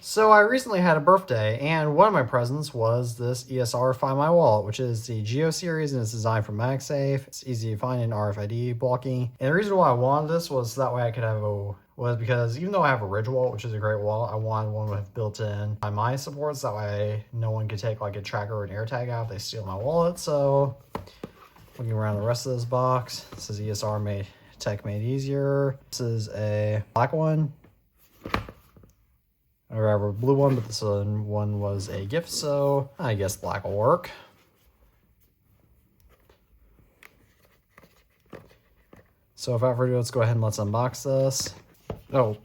So I recently had a birthday, and one of my presents was this ESR Find My Wallet, which is the Geo series, and it's designed for MagSafe. It's easy to find in RFID blocking. And the reason why I wanted this was so that way I could have was because even though I have a Ridge wallet, which is a great wallet, I wanted one with built-in my supports. That way no one could take like a tracker or an AirTag out if they steal my wallet. So looking around the rest of this box, this is ESR Tech Made Easier. This is a black one. I have a blue one, but this one was a gift, so I guess black will work. So without further ado, let's go ahead and let's unbox this. Oh.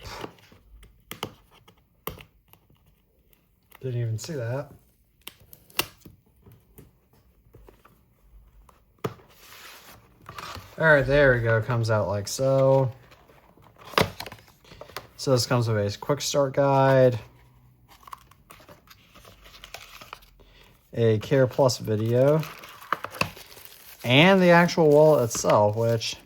Didn't even see that. Alright, there we go. Comes out like so. So this comes with a quick start guide, a Care Plus video, and the actual wallet itself, which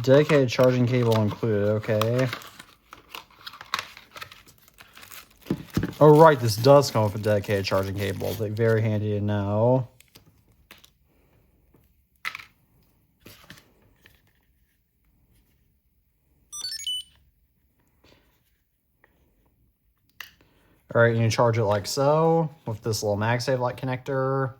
dedicated charging cable included, okay. Oh right, this does come with a dedicated charging cable, very handy to know. All right, you can charge it like so with this little MagSafe like connector.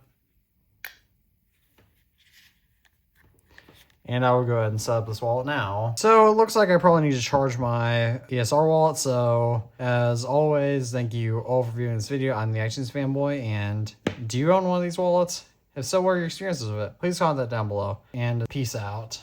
And I will go ahead and set up this wallet now. So it looks like I probably need to charge my ESR wallet. So as always, thank you all for viewing this video. I'm the iTunes Fanboy, and do you own one of these wallets? If so, what are your experiences with it? Please comment that down below, and peace out.